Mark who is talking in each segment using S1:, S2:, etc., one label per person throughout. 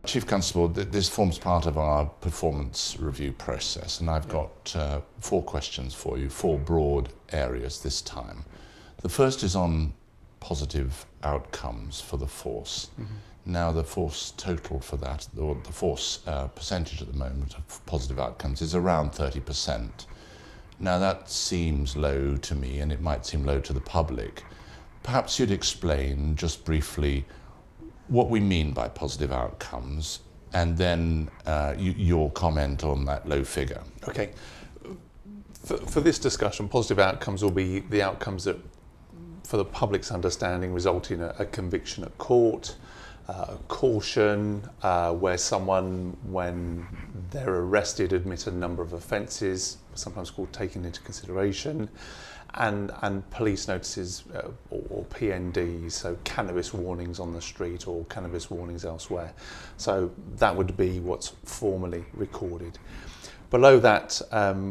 S1: Chief Constable, this forms part of our performance review process, and I've got 4 questions for you, 4 broad areas this time. The first is on positive outcomes for the force. Now, the force total for that, or the force percentage at the moment of positive outcomes is around 30%. Now, that seems low to me, and it might seem low to the public. Perhaps you'd explain just briefly what we mean by positive outcomes, and then your comment on that low figure.
S2: Okay. For this discussion, positive outcomes will be the outcomes that, for the public's understanding, result in a conviction at court, a caution, where someone, when they're arrested, admit a number of offences, sometimes called taken into consideration, and police notices or PNDs, so cannabis warnings on the street or cannabis warnings elsewhere. So that would be what's formally recorded. Below that,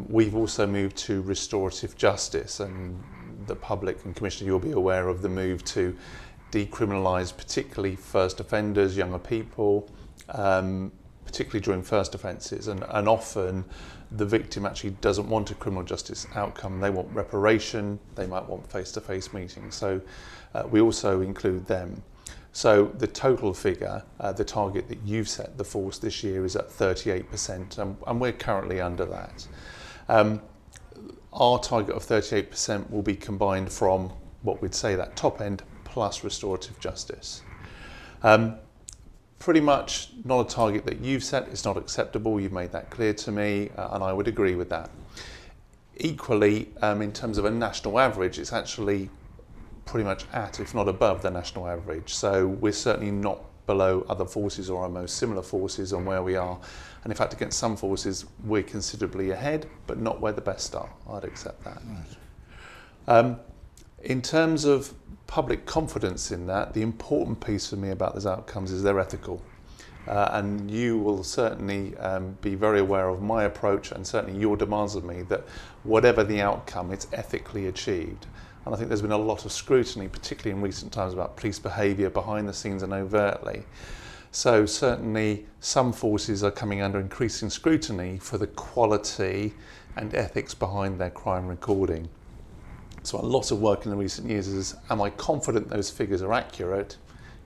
S2: we've also moved to restorative justice, and the public and Commissioner, you'll be aware of the move to decriminalise particularly first offenders, younger people, particularly during first offences, and often the victim actually doesn't want a criminal justice outcome. They want reparation, they might want face-to-face meetings, so we also include them. So the total figure, the target that you've set the force this year, is at 38%, and we're currently under that. Our target of 38% will be combined from what we'd say that top end plus restorative justice. Pretty much not a target that you've set. It's not acceptable. You've made that clear to me, and I would agree with that. Equally, in terms of a national average, it's actually pretty much at, if not above, the national average. So we're certainly not below other forces or our most similar forces on where we are. And in fact, against some forces, we're considerably ahead, but not where the best are. I'd accept that. Right. In terms of public confidence in that, the important piece for me about those outcomes is they're ethical. And you will certainly be very aware of my approach, and certainly your demands of me, that whatever the outcome, it's ethically achieved. And I think there's been a lot of scrutiny, particularly in recent times, about police behaviour behind the scenes and overtly. So certainly some forces are coming under increasing scrutiny for the quality and ethics behind their crime recording. So a lot of work in the recent years is, am I confident those figures are accurate?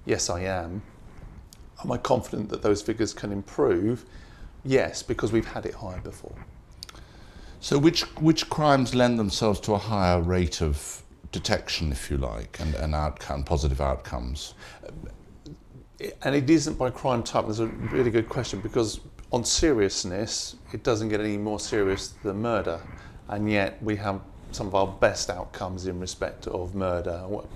S2: Yes, I am. Am I confident that those figures can improve? Yes, because we've had it higher before.
S1: So which crimes lend themselves to a higher rate of detection, if you like, and outcome, positive outcomes?
S2: And it isn't by crime type. That's a really good question, because on seriousness, it doesn't get any more serious than murder, and yet we have some of our best outcomes in respect of murder, all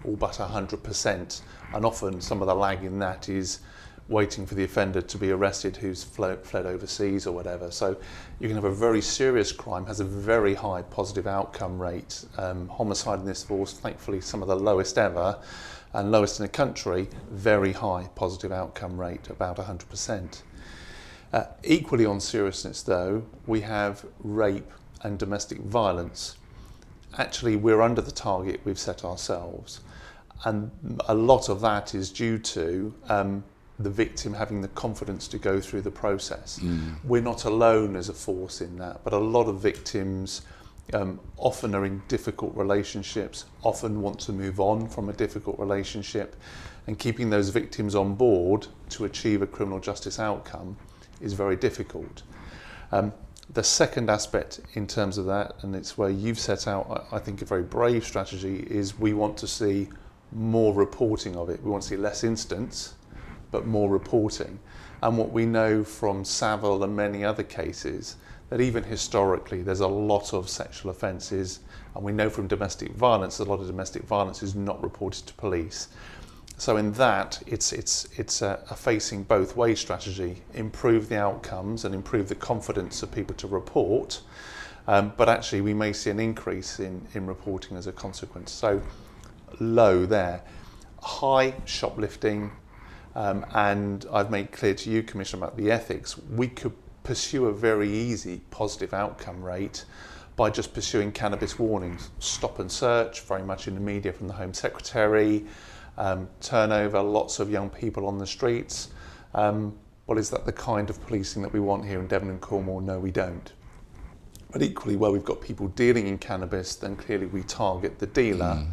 S2: but 100%, and often some of the lag in that is waiting for the offender to be arrested who's fled overseas or whatever. So you can have a very serious crime, has a very high positive outcome rate. Homicide in this force, thankfully some of the lowest ever, and lowest in the country, very high positive outcome rate, about 100%. Equally on seriousness though, we have rape and domestic violence. Actually, we're under the target we've set ourselves, and a lot of that is due to the victim having the confidence to go through the process. We're not alone as a force in that, but a lot of victims often are in difficult relationships, often want to move on from a difficult relationship, and keeping those victims on board to achieve a criminal justice outcome is very difficult. The second aspect in terms of that, and it's where you've set out, I think, a very brave strategy, is we want to see more reporting of it. We want to see less incidents, but more reporting. And what we know from Savile and many other cases, that even historically there's a lot of sexual offences, and we know from domestic violence, a lot of domestic violence is not reported to police. So in that, it's a facing both way strategy: improve the outcomes and improve the confidence of people to report, but actually we may see an increase in reporting as a consequence. So low there. High, shoplifting, and I've made clear to you, Commissioner, about the ethics. We could pursue a very easy positive outcome rate by just pursuing cannabis warnings. Stop and search, very much in the media from the Home Secretary. Turnover, lots of young people on the streets. well, is that the kind of policing that we want here in Devon and Cornwall? No, we don't. But equally, where we've got people dealing in cannabis, then clearly we target the dealer.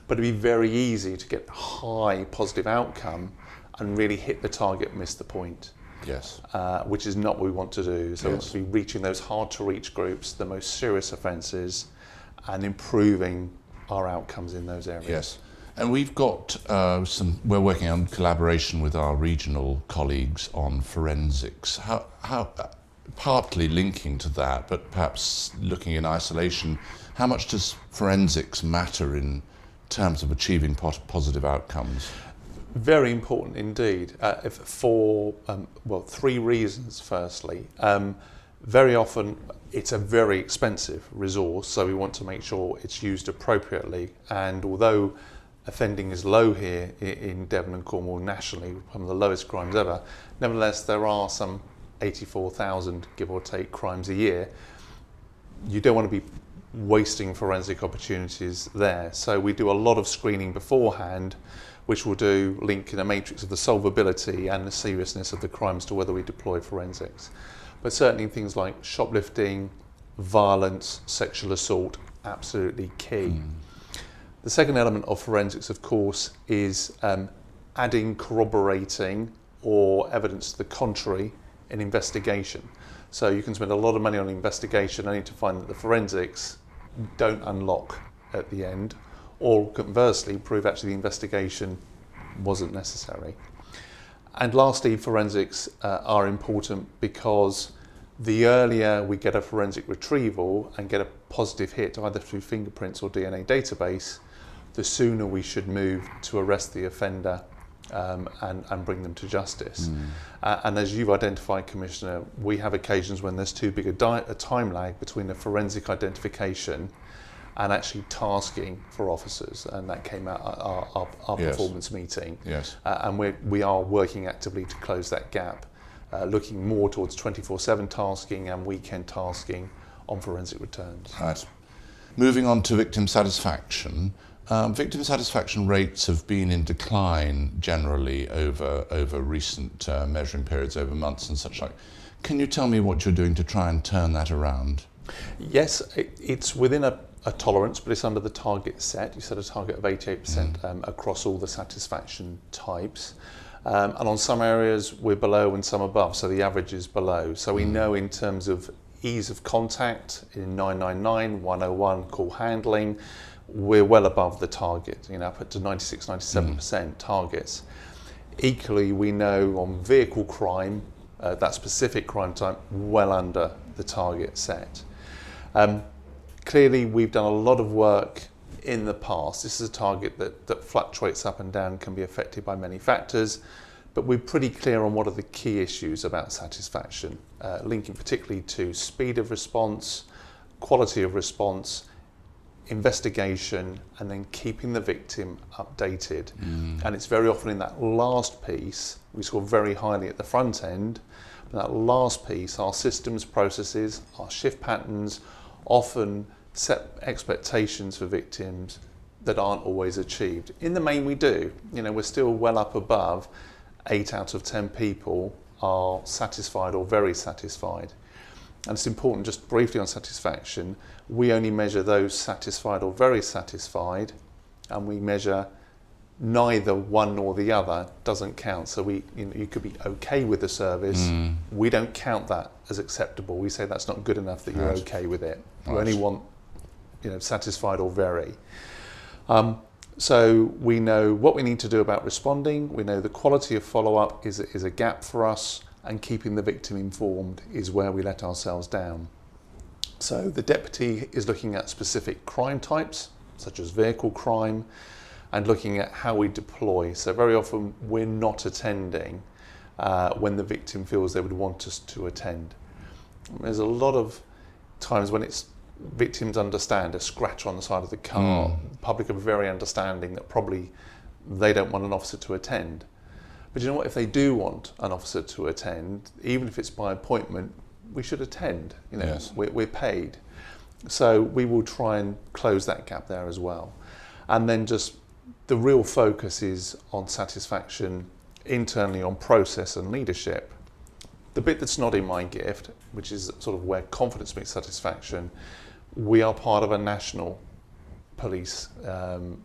S2: But it'd be very easy to get high positive outcome and really hit the target, miss the point.
S1: Yes.
S2: Which is not what we want to do. So we want
S1: Yes.
S2: to be reaching those hard to reach groups, the most serious offences, and improving our outcomes in those areas.
S1: Yes. And we've got we're working on collaboration with our regional colleagues on forensics. How partly linking to that, but perhaps looking in isolation, how much does forensics matter in terms of achieving positive outcomes?
S2: Very important indeed, for three reasons. Firstly, very often it's a very expensive resource, so we want to make sure it's used appropriately. And although offending is low here in Devon and Cornwall nationally, one of the lowest crimes ever, nevertheless there are some 84,000, give or take, crimes a year. You don't want to be wasting forensic opportunities there. So we do a lot of screening beforehand, which will do link in a matrix of the solvability and the seriousness of the crimes to whether we deploy forensics. But certainly things like shoplifting, violence, sexual assault, absolutely key. The second element of forensics, of course, is adding corroborating or evidence to the contrary in investigation. So you can spend a lot of money on investigation only to find that the forensics don't unlock at the end, or conversely prove actually the investigation wasn't necessary. And lastly, forensics are important because the earlier we get a forensic retrieval and get a positive hit either through fingerprints or DNA database, the sooner we should move to arrest the offender and bring them to justice. And as you've identified, Commissioner, we have occasions when there's too big a time lag between the forensic identification and actually tasking for officers, and that came out at our
S1: Yes.
S2: performance meeting.
S1: Yes.
S2: And we are working actively to close that gap, looking more towards 24/7 tasking and weekend tasking on forensic returns.
S1: Right. Moving on to victim satisfaction. Victim satisfaction rates have been in decline generally over recent measuring periods, over months and such like. Can you tell me what you're doing to try and turn that around?
S2: Yes, it's within a tolerance, but it's under the target set. You set a target of 88% across all the satisfaction types. And on some areas we're below and some above, so the average is below. So we know in terms of ease of contact in 999, 101 call handling, we're well above the target, up to 96, 97% targets. Equally, we know on vehicle crime, that specific crime type, well under the target set. Clearly, we've done a lot of work in the past. This is a target that fluctuates up and down, can be affected by many factors, but we're pretty clear on what are the key issues about satisfaction, linking particularly to speed of response, quality of response, investigation, and then keeping the victim updated. And it's very often in that last piece, we score very highly at the front end, but that last piece, our systems, processes, our shift patterns often set expectations for victims that aren't always achieved. In the main we do, we're still well up above 8 out of 10 people are satisfied or very satisfied. And it's important, just briefly on satisfaction, we only measure those satisfied or very satisfied, and we measure neither one nor the other. Doesn't count. So you could be okay with the service. We don't count that as acceptable. We say that's not good enough that you're
S1: Right.
S2: okay with it. We
S1: Right.
S2: only want satisfied or very. So we know what we need to do about responding. We know the quality of follow-up is a gap for us, and keeping the victim informed is where we let ourselves down. So the deputy is looking at specific crime types, such as vehicle crime, and looking at how we deploy. So very often we're not attending when the victim feels they would want us to attend. There's a lot of times when victims understand a scratch on the side of the car. Public are very understanding that probably they don't want an officer to attend. But you know what, if they do want an officer to attend, even if it's by appointment, we should attend.
S1: Yes.
S2: We're paid. So we will try and close that gap there as well. And then just the real focus is on satisfaction internally on process and leadership, The bit that's not in my gift, which is sort of where confidence meets satisfaction, we are part of a national police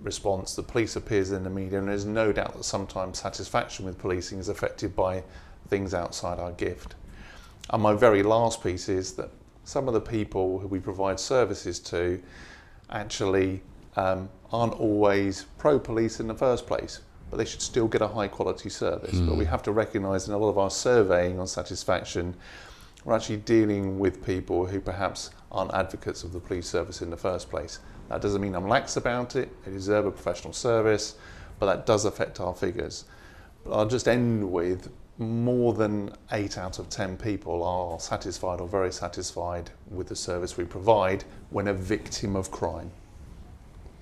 S2: response. The police appears in the media, and there's no doubt that sometimes satisfaction with policing is affected by things outside our gift. And my very last piece is that some of the people who we provide services to actually aren't always pro-police in the first place, but they should still get a high quality service. But we have to recognise in a lot of our surveying on satisfaction, we're actually dealing with people who perhaps aren't advocates of the police service in the first place. That doesn't mean I'm lax about it. They deserve a professional service, but that does affect our figures. But I'll just end with more than 8 out of 10 people are satisfied or very satisfied with the service we provide when a victim of crime.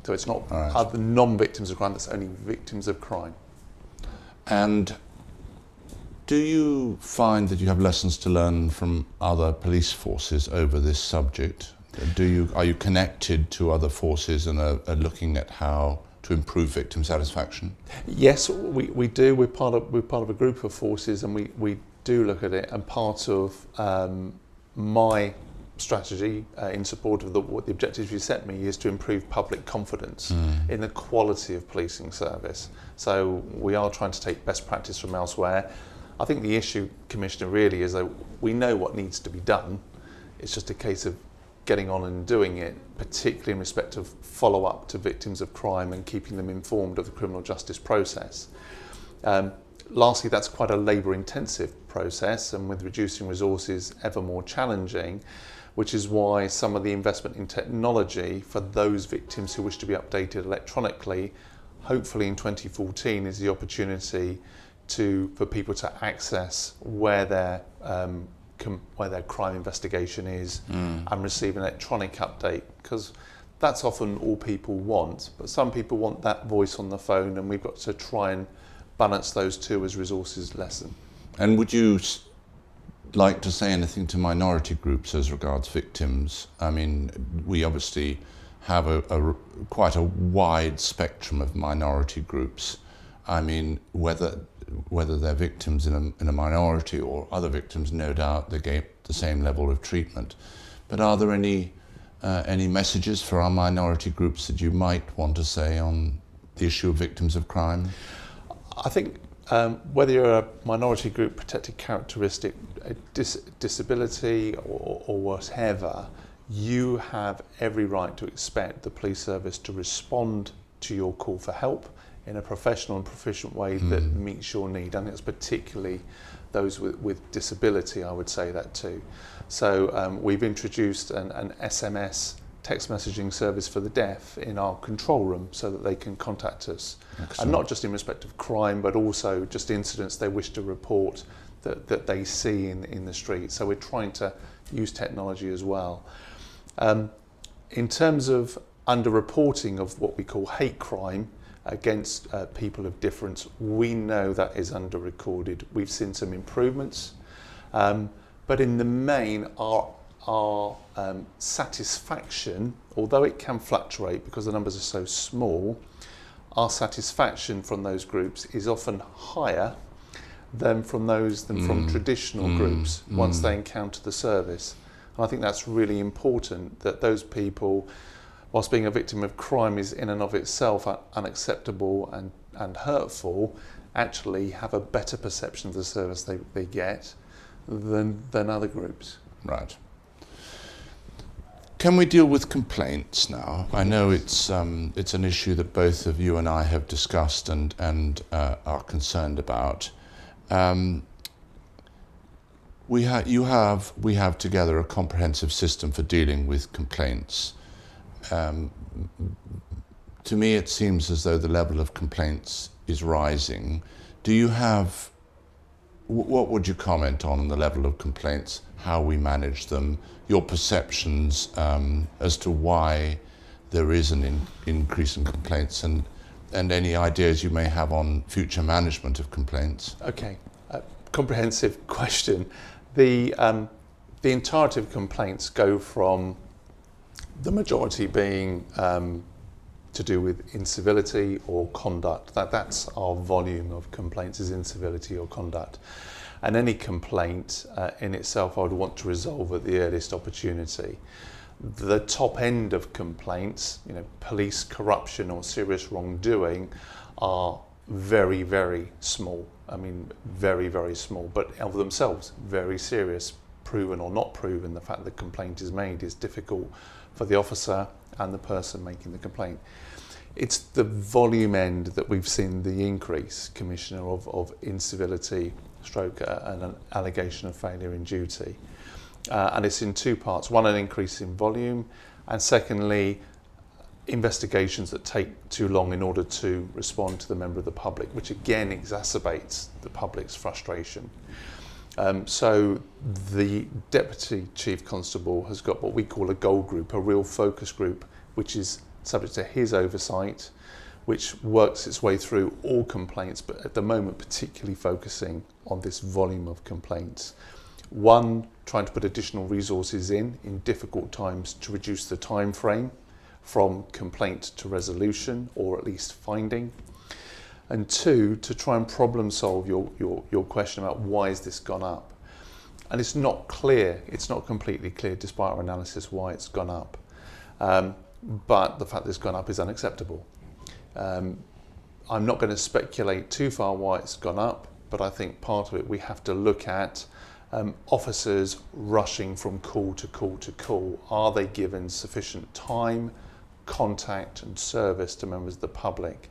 S2: So it's not other non-victims of crime, that's only victims of crime.
S1: And do you find that you have lessons to learn from other police forces over this subject? Are you connected to other forces and are looking at how to improve victim satisfaction?
S2: Yes, we do. We're part of a group of forces, and we do look at it. And part of my strategy in support of what the objectives you set me is to improve public confidence in the quality of policing service. So we are trying to take best practice from elsewhere. I think the issue, Commissioner, really is that we know what needs to be done. It's just a case of getting on and doing it, particularly in respect of follow-up to victims of crime and keeping them informed of the criminal justice process. Lastly, that's quite a labour-intensive process, and with reducing resources ever more challenging, which is why some of the investment in technology for those victims who wish to be updated electronically, hopefully in 2014, is the opportunity for people to access where their crime investigation is and receive an electronic update, because that's often all people want. But some people want that voice on the phone, and we've got to try and balance those two as resources lessen.
S1: And would you like to say anything to minority groups as regards victims? I mean, we obviously have quite a wide spectrum of minority groups. I mean, whether they're victims in a minority or other victims, no doubt they get the same level of treatment. But are there any messages for our minority groups that you might want to say on the issue of victims of crime?
S2: I think whether you're a minority group, protected characteristic, a disability or whatever, you have every right to expect the police service to respond to your call for help in a professional and proficient way that meets your need. And it's particularly those with disability, I would say that too. So we've introduced an SMS text messaging service for the deaf in our control room so that they can contact us. Excellent. And not just in respect of crime, but also just incidents they wish to report that they see in the street. So we're trying to use technology as well. In terms of underreporting of what we call hate crime against people of difference, we know that is under-recorded. We've seen some improvements, but in the main, our satisfaction, although it can fluctuate because the numbers are so small, our satisfaction from those groups is often higher than from traditional groups once they encounter the service. And I think that's really important, that those people, whilst being a victim of crime is in and of itself unacceptable and hurtful, actually have a better perception of the service they get than other groups.
S1: Right. Can we deal with complaints now? I know it's an issue that both of you and I have discussed and are concerned about. We have together a comprehensive system for dealing with complaints. To me, it seems as though the level of complaints is rising. What would you comment on the level of complaints, how we manage them, your perceptions as to why there is an increase in complaints, and any ideas you may have on future management of complaints?
S2: Okay, comprehensive question. The entirety of complaints go from the majority being to do with incivility or conduct. That's our volume of complaints, is incivility or conduct. And any complaint in itself I would want to resolve at the earliest opportunity. The top end of complaints, police corruption or serious wrongdoing, are very, very small. I mean, very, very small, but of themselves, very serious. Proven or not proven, the fact that the complaint is made is difficult for the officer and the person making the complaint. It's the volume end that we've seen the increase, Commissioner, of incivility, stroke, and an allegation of failure in duty. And it's in two parts. One, an increase in volume, and secondly, investigations that take too long in order to respond to the member of the public, which again exacerbates the public's frustration. So the Deputy Chief Constable has got what we call a goal group, a real focus group, which is subject to his oversight, which works its way through all complaints, but at the moment particularly focusing on this volume of complaints. One, trying to put additional resources in difficult times to reduce the time frame from complaint to resolution, or at least finding. And two, to try and problem solve your question about why has this gone up. And it's not clear, it's not completely clear despite our analysis why it's gone up. But the fact that it's gone up is unacceptable. I'm not going to speculate too far why it's gone up, but I think part of it we have to look at officers rushing from call to call to call. Are they given sufficient time, contact and service to members of the public?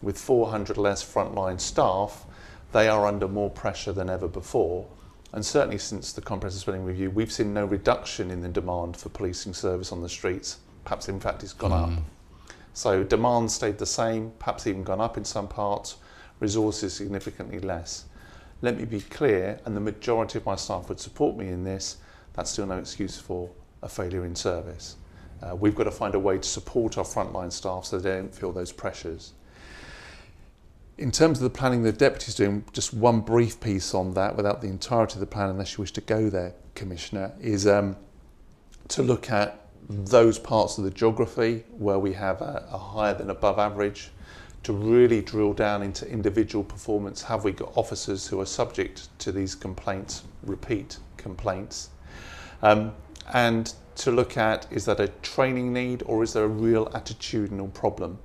S2: With 400 less frontline staff, they are under more pressure than ever before. And certainly since the comprehensive spending review, we've seen no reduction in the demand for policing service on the streets. Perhaps in fact it's gone up. So demand stayed the same, perhaps even gone up in some parts, resources significantly less. Let me be clear, and the majority of my staff would support me in this, that's still no excuse for a failure in service. We've got to find a way to support our frontline staff so they don't feel those pressures. In terms of the planning the Deputy's doing, just one brief piece on that, without the entirety of the plan, unless you wish to go there, Commissioner, is to look at those parts of the geography where we have a higher than above average, to really drill down into individual performance. Have we got officers who are subject to these complaints, repeat complaints? And to look at, is that a training need or is there a real attitudinal problem?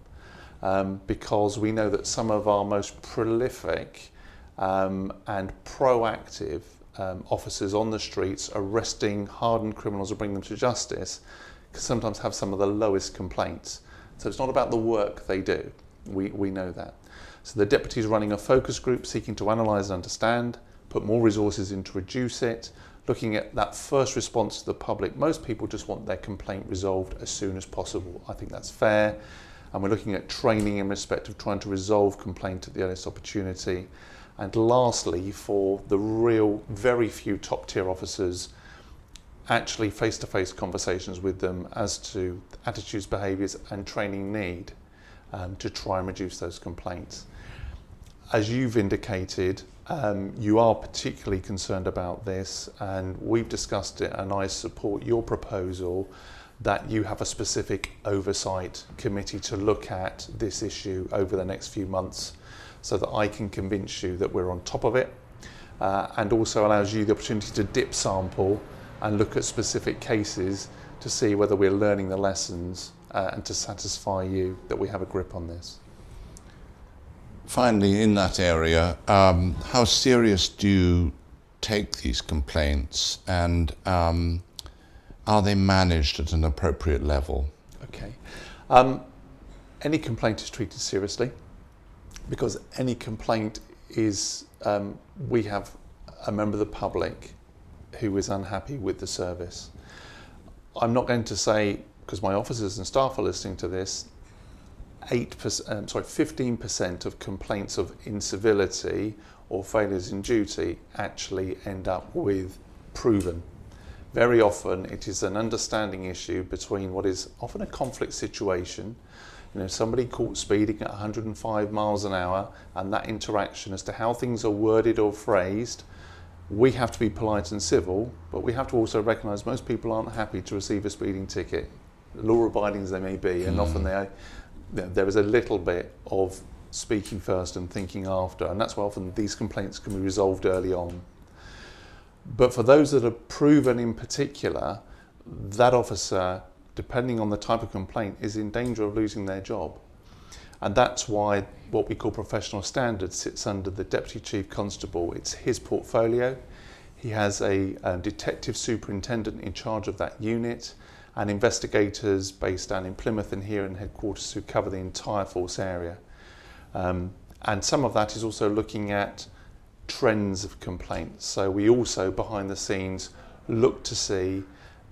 S2: Because we know that some of our most prolific and proactive officers on the streets arresting hardened criminals or bringing them to justice can sometimes have some of the lowest complaints. So it's not about the work they do. We know that. So the Deputy is running a focus group seeking to analyse and understand, put more resources in to reduce it, looking at that first response to the public. Most people just want their complaint resolved as soon as possible. I think that's fair. And we're looking at training in respect of trying to resolve complaint at the earliest opportunity. And lastly, for the real very few top tier officers, actually face-to-face conversations with them as to attitudes, behaviours and training need to try and reduce those complaints. As you've indicated, you are particularly concerned about this, and we've discussed it, and I support your proposal that you have a specific oversight committee to look at this issue over the next few months, so that I can convince you that we're on top of it, and also allows you the opportunity to dip sample and look at specific cases to see whether we're learning the lessons and to satisfy you that we have a grip on this.
S1: Finally, in that area, how serious do you take these complaints, and are they managed at an appropriate level?
S2: Okay. Any complaint is treated seriously, because any complaint is, we have a member of the public who is unhappy with the service. I'm not going to say, because my officers and staff are listening to this, 15% of complaints of incivility or failures in duty actually end up with proven. Very often it is an understanding issue between what is often a conflict situation, somebody caught speeding at 105 miles an hour, and that interaction as to how things are worded or phrased. We have to be polite and civil, but we have to also recognise most people aren't happy to receive a speeding ticket, law-abiding as they may be, and often there is a little bit of speaking first and thinking after, and that's why often these complaints can be resolved early on. But for those that are proven in particular, that officer, depending on the type of complaint, is in danger of losing their job. And that's why what we call professional standards sits under the Deputy Chief Constable. It's his portfolio. He has a detective superintendent in charge of that unit, and investigators based down in Plymouth and here in headquarters who cover the entire force area. And some of that is also looking at trends of complaints. So we also, behind the scenes, look to see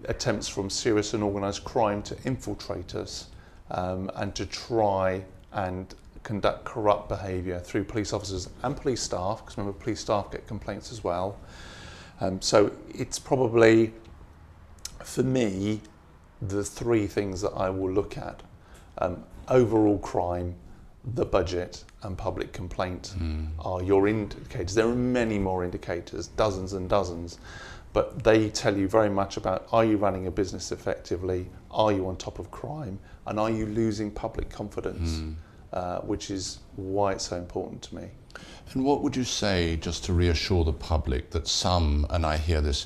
S2: attempts from serious and organised crime to infiltrate us and to try and conduct corrupt behaviour through police officers and police staff, because remember, police staff get complaints as well. So it's probably, for me, the three things that I will look at. Overall crime, the budget, and public complaint are your indicators. There are many more indicators, dozens and dozens, but they tell you very much about, are you running a business effectively, are you on top of crime, and are you losing public confidence, which is why it's so important to me.
S1: And what would you say, just to reassure the public, that some, and I hear this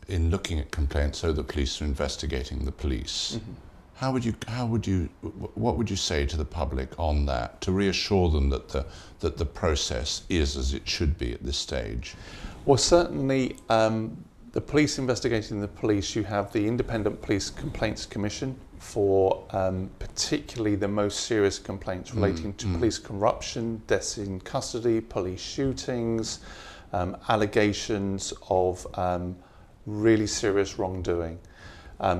S1: in looking at complaints, so the police are investigating the police. What would you say to the public on that, to reassure them that the process is as it should be at this stage?
S2: Well, certainly the police investigating the police, you have the Independent Police Complaints Commission for particularly the most serious complaints relating to police corruption, deaths in custody, police shootings, allegations of really serious wrongdoing.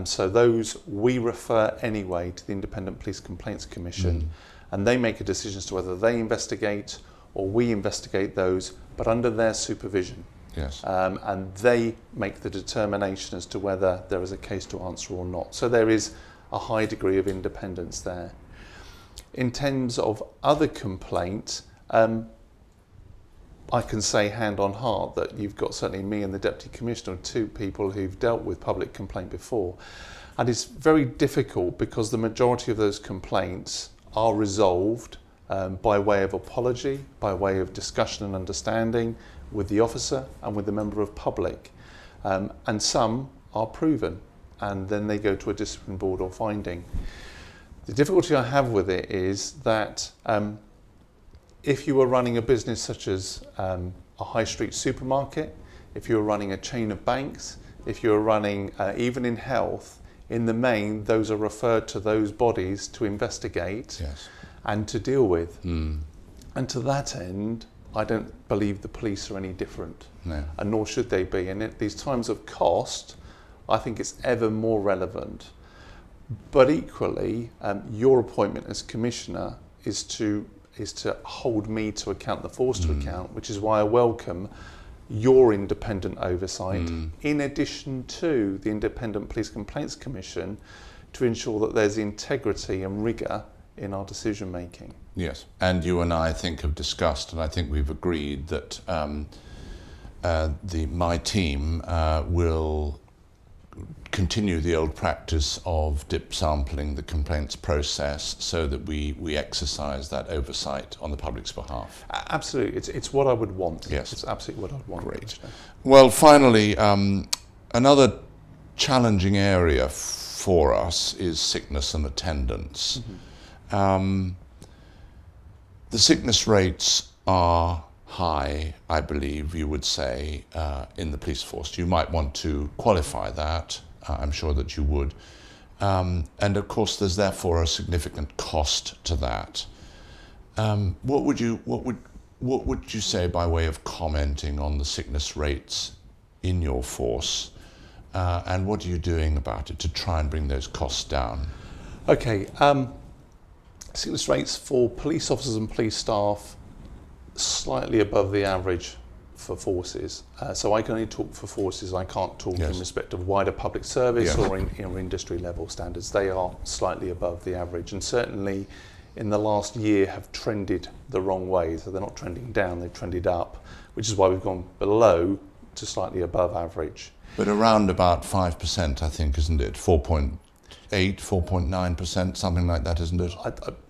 S2: So those we refer anyway to the Independent Police Complaints Commission, and they make a decision as to whether they investigate or we investigate those, but under their supervision.
S1: Yes.
S2: And they make the determination as to whether there is a case to answer or not. So there is a high degree of independence there. In terms of other complaints, I can say hand on heart that you've got certainly me and the Deputy Commissioner, two people who've dealt with public complaint before. And it's very difficult because the majority of those complaints are resolved by way of apology, by way of discussion and understanding with the officer and with the member of public. And some are proven, and then they go to a discipline board or finding. The difficulty I have with it is that if you were running a business such as a high street supermarket, if you were running a chain of banks, if you were running even in health, in the main, those are referred to those bodies to investigate and to deal with. And to that end, I don't believe the police are any different, and nor should they be. And at these times of cost, I think it's ever more relevant. But equally, your appointment as Commissioner is to hold me to account, the force to account, which is why I welcome your independent oversight, in addition to the Independent Police Complaints Commission, to ensure that there's integrity and rigour in our decision making.
S1: Yes, and you and I think have discussed, and I think we've agreed that my team will continue the old practice of dip sampling the complaints process so that we exercise that oversight on the public's behalf.
S2: Absolutely, it's what I would want.
S1: Yes.
S2: It's absolutely what I'd want.
S1: Great. Well, finally, another challenging area for us is sickness and attendance. The sickness rates are high, I believe you would say, in the police force. You might want to qualify that. I'm sure that you would. And of course, there's therefore a significant cost to that. What would you say by way of commenting on the sickness rates in your force, and what are you doing about it to try and bring those costs down?
S2: Okay, sickness rates for police officers and police staff slightly above the average for forces. So I can only talk for forces, I can't talk in respect of wider public service or in industry level standards. They are slightly above the average, and certainly in the last year have trended the wrong way. So they're not trending down, they've trended up, which is why we've gone below to slightly above average.
S1: But around about 5%, I think, isn't it? 4.8, 4.9%, something like that, isn't it?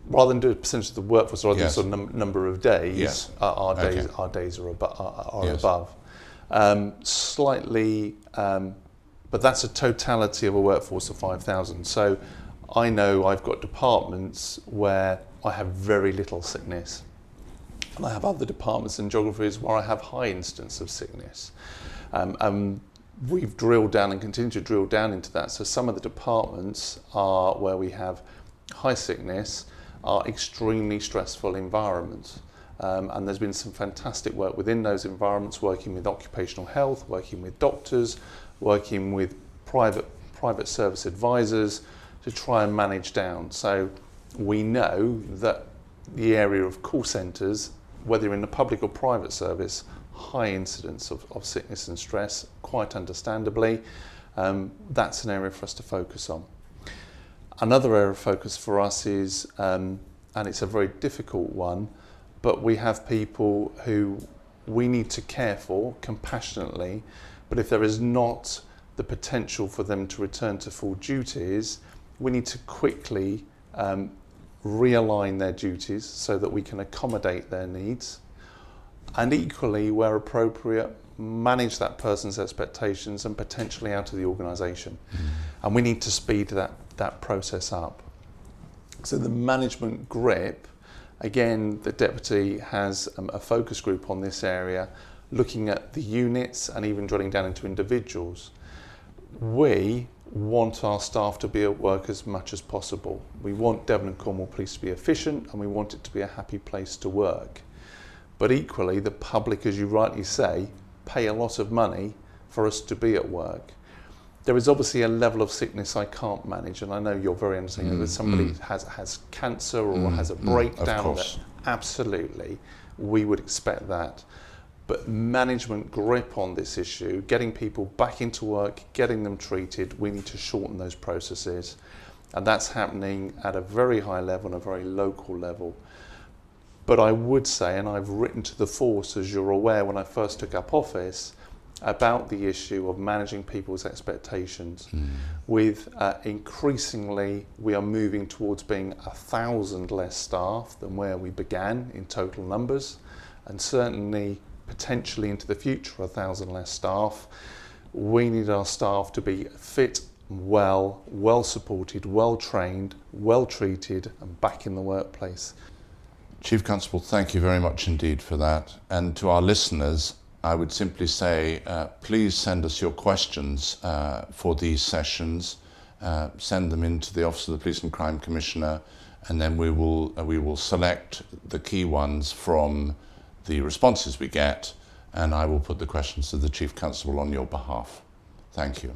S2: Rather than do a percentage of the workforce, rather than sort of number of days, our days are above. Slightly, but that's a totality of a workforce of 5,000. So I know I've got departments where I have very little sickness. And I have other departments and geographies where I have high instance of sickness. We've drilled down and continue to drill down into that. So some of the departments are where we have high sickness are extremely stressful environments. And there's been some fantastic work within those environments, working with occupational health, working with doctors, working with private service advisors to try and manage down. So we know that the area of call centres, whether in the public or private service, high incidence of sickness and stress, quite understandably. That's an area for us to focus on. Another area of focus for us is, and it's a very difficult one, but we have people who we need to care for compassionately, but if there is not the potential for them to return to full duties, we need to quickly realign their duties so that we can accommodate their needs, and equally, where appropriate, manage that person's expectations and potentially out of the organisation. And we need to speed that process up. So the management grip, again, the Deputy has a focus group on this area, looking at the units and even drilling down into individuals. We want our staff to be at work as much as possible. We want Devon and Cornwall Police to be efficient, and we want it to be a happy place to work. But equally, the public, as you rightly say, pay a lot of money for us to be at work. There is obviously a level of sickness I can't manage, and I know you're very understanding that somebody has cancer or has a breakdown.
S1: Of course.
S2: Absolutely, we would expect that. But management grip on this issue, getting people back into work, getting them treated, we need to shorten those processes. And that's happening at a very high level and a very local level. But I would say, and I've written to the force, as you're aware, when I first took up office, about the issue of managing people's expectations. With increasingly, we are moving towards being 1,000 less staff than where we began in total numbers, and certainly potentially into the future 1,000 less staff. We need our staff to be fit, well supported, well trained, well treated, and back in the workplace.
S1: Chief Constable, thank you very much indeed for that. And to our listeners, I would simply say, please send us your questions for these sessions. Send them into the Office of the Police and Crime Commissioner, and then we will select the key ones from the responses we get, and I will put the questions to the Chief Constable on your behalf. Thank you.